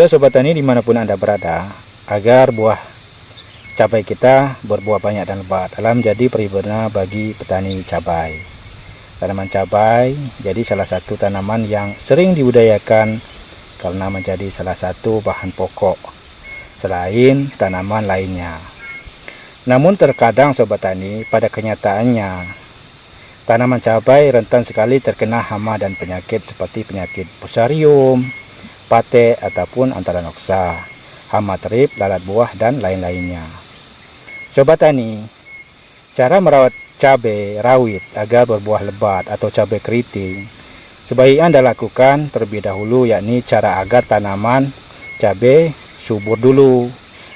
Baiklah Sobat Tani dimanapun Anda berada, agar buah cabai kita berbuah banyak dan lebat adalah menjadi primadona bagi petani cabai. Tanaman cabai jadi salah satu tanaman yang sering dibudidayakan karena menjadi salah satu bahan pokok selain tanaman lainnya. Namun terkadang Sobat Tani, pada kenyataannya tanaman cabai rentan sekali terkena hama dan penyakit seperti penyakit fusarium, pate ataupun antranoksa, hama terip, lalat buah dan lain-lainnya. Sobat Tani, cara merawat cabai rawit agar berbuah lebat atau cabai keriting sebaiknya Anda lakukan terlebih dahulu, yakni cara agar tanaman cabai subur dulu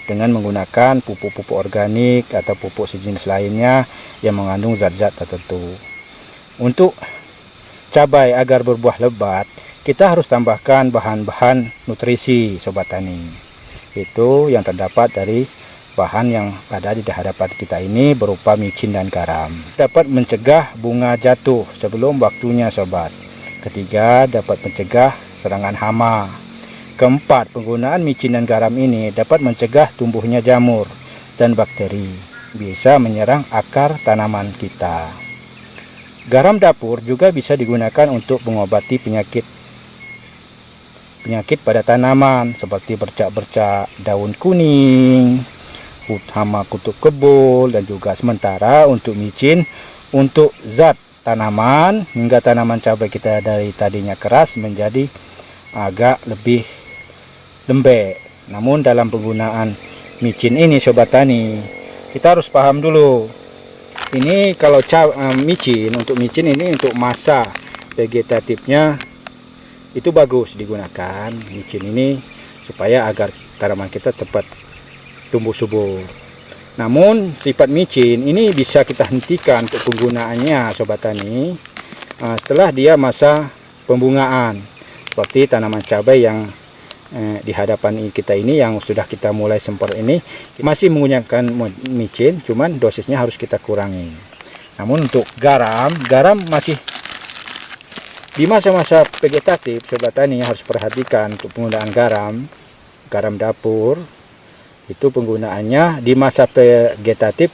dengan menggunakan pupuk-pupuk organik atau pupuk sejenis lainnya yang mengandung zat-zat tertentu. Untuk cabai agar berbuah lebat, kita harus tambahkan bahan-bahan nutrisi Sobat Tani. Itu yang terdapat dari bahan yang ada di hadapan kita ini berupa micin dan garam. Dapat mencegah bunga jatuh sebelum waktunya Sobat. Ketiga, dapat mencegah serangan hama. Keempat, penggunaan micin dan garam ini dapat mencegah tumbuhnya jamur dan bakteri, bisa menyerang akar tanaman kita. Garam dapur juga bisa digunakan untuk mengobati penyakit pada tanaman seperti bercak-bercak daun kuning, hama kutu kebul, dan juga sementara untuk micin untuk zat tanaman hingga tanaman cabai kita dari tadinya keras menjadi agak lebih lembek. Namun dalam penggunaan micin ini Sobat Tani, kita harus paham dulu. Ini kalau micin ini untuk masa vegetatifnya itu bagus digunakan micin ini supaya agar tanaman kita cepat tumbuh subur. Namun sifat micin ini bisa kita hentikan untuk penggunaannya Sobat Tani setelah dia masa pembungaan, seperti tanaman cabai yang di hadapan kita ini yang sudah kita mulai semprot ini masih menggunakan micin, cuman dosisnya harus kita kurangi. Namun untuk garam masih di masa-masa vegetatif Sobat Tani harus perhatikan untuk penggunaan garam dapur. Itu penggunaannya di masa vegetatif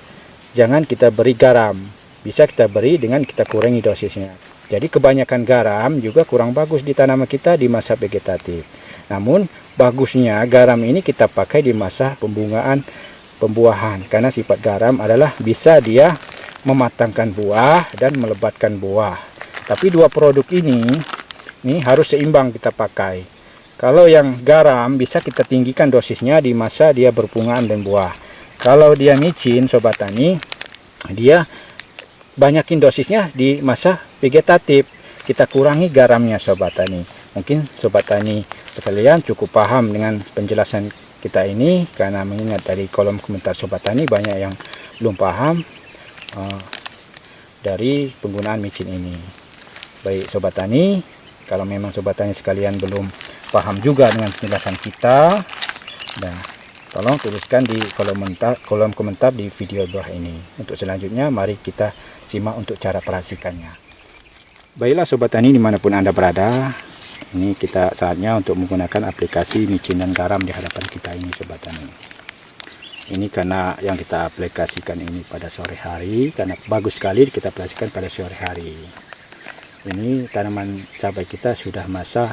jangan kita beri garam, bisa kita beri dengan kita kurangi dosisnya. Jadi kebanyakan garam juga kurang bagus di tanaman kita di masa vegetatif. Namun bagusnya garam ini kita pakai di masa pembuahan, karena sifat garam adalah bisa dia mematangkan buah dan melebatkan buah. Tapi dua produk ini harus seimbang kita pakai. Kalau yang garam bisa kita tinggikan dosisnya di masa dia berbungaan dan buah. Kalau dia micin Sobat Tani, dia banyakin dosisnya di masa vegetatif. Kita kurangi garamnya Sobat Tani. Mungkin Sobat Tani sekalian cukup paham dengan penjelasan kita ini, karena mengingat dari kolom komentar Sobat Tani banyak yang belum paham dari penggunaan micin ini. Baik Sobat Tani, kalau memang Sobat Tani sekalian belum paham juga dengan penjelasan kita, nah, tolong tuliskan di kolom komentar di video bawah ini. Untuk selanjutnya mari kita simak untuk cara perhatikannya. Baiklah Sobat Tani dimanapun Anda berada, ini kita saatnya untuk menggunakan aplikasi micin dan garam di hadapan kita ini Sobat Tani. Ini karena yang kita aplikasikan ini pada sore hari, karena bagus sekali kita aplikasikan pada sore hari. Ini tanaman cabai kita sudah masa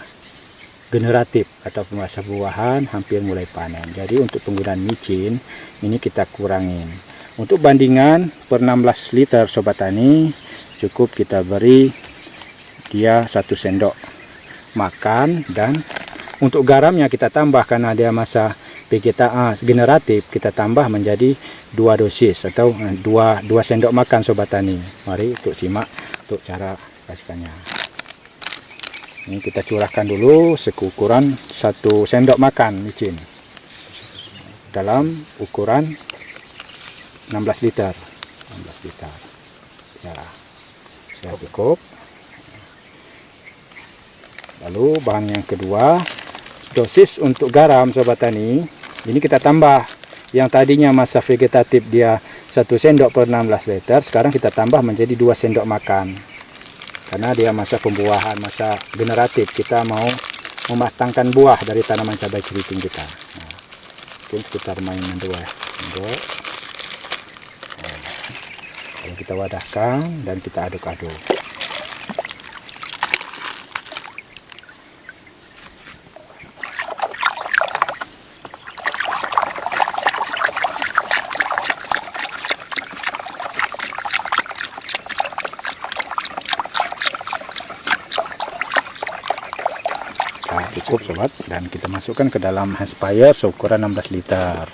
generatif atau masa buahan, hampir mulai panen. Jadi untuk penggunaan micin ini kita kurangin. Untuk bandingan per 16 liter Sobat Tani cukup kita beri dia 1 sendok makan, dan untuk garamnya kita tambah karena dia masa generatif, kita tambah menjadi 2 dosis atau 2 sendok makan Sobat Tani. Mari untuk simak untuk cara kasihkannya. Ini kita curahkan dulu seukuran 1 sendok makan micin dalam ukuran 16 liter. Ya, sudah cukup. Lalu bahan yang kedua, dosis untuk garam Sobat Tani ini kita tambah. Yang tadinya masa vegetatif dia 1 sendok per 16 liter, sekarang kita tambah menjadi 2 sendok makan. Karena dia masa pembuahan, masa generatif, kita mau mematangkan buah dari tanaman cabai keriting kita. Nah, mungkin sekitar mainan 2 sendok. Lalu kita wadahkan dan kita aduk-aduk. Nah, cukup sobat, dan kita masukkan ke dalam Haspire seukuran 16 liter.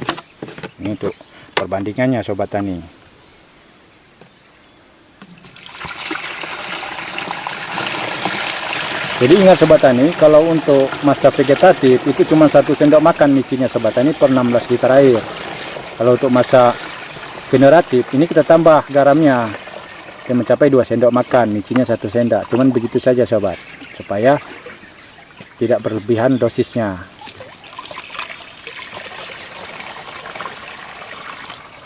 Ini untuk perbandingannya sobat tani. Jadi ingat sobat tani, kalau untuk masa vegetatif itu cuma 1 sendok makan micinnya sobat tani per 16 liter air. Kalau untuk masa generatif ini kita tambah garamnya yang mencapai 2 sendok makan, micinnya 1 sendok. Cuman begitu saja sobat, supaya tidak berlebihan dosisnya.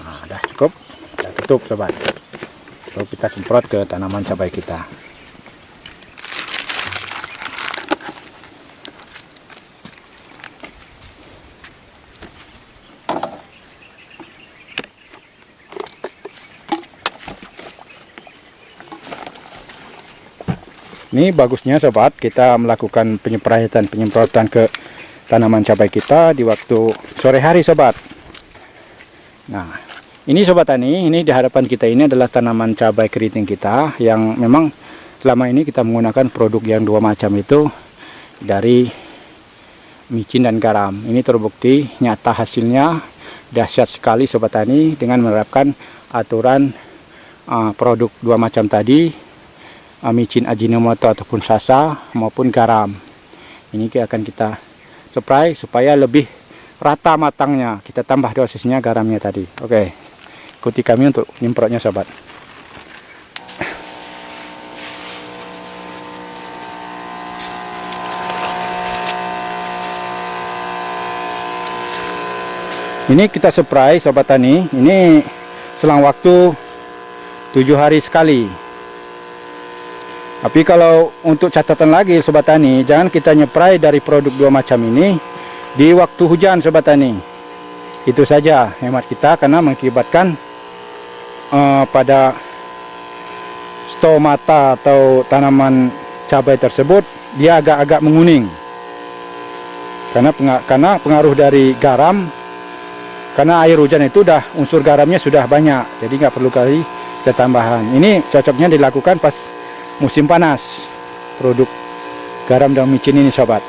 Nah, udah cukup, kita tutup sobat. Lalu kita semprot ke tanaman cabai kita. Ini bagusnya sobat, kita melakukan penyemprotan ke tanaman cabai kita di waktu sore hari sobat. Nah, ini sobat tani, ini di hadapan kita ini adalah tanaman cabai keriting kita yang memang selama ini kita menggunakan produk yang 2 macam itu dari micin dan garam. Ini terbukti nyata hasilnya dahsyat sekali sobat tani dengan menerapkan aturan produk 2 macam tadi, micin Ajinomoto ataupun Sasa maupun garam. Ini akan kita spray supaya lebih rata matangnya. Kita tambah dosisnya garamnya tadi. Oke, ikuti kami untuk nyemprotnya sobat. Ini kita spray sobat tani. Ini selang waktu 7 hari sekali. Tapi kalau untuk catatan lagi sobat tani, jangan kita nyepray dari produk 2 macam ini di waktu hujan sobat tani. Itu saja hemat kita, karena mengakibatkan pada stomata atau tanaman cabai tersebut dia agak-agak menguning. Karena pengaruh dari garam, karena air hujan itu unsur garamnya sudah banyak, jadi nggak perlu kali tambahan. Ini cocoknya dilakukan pas musim panas, produk garam dan micin ini sobat.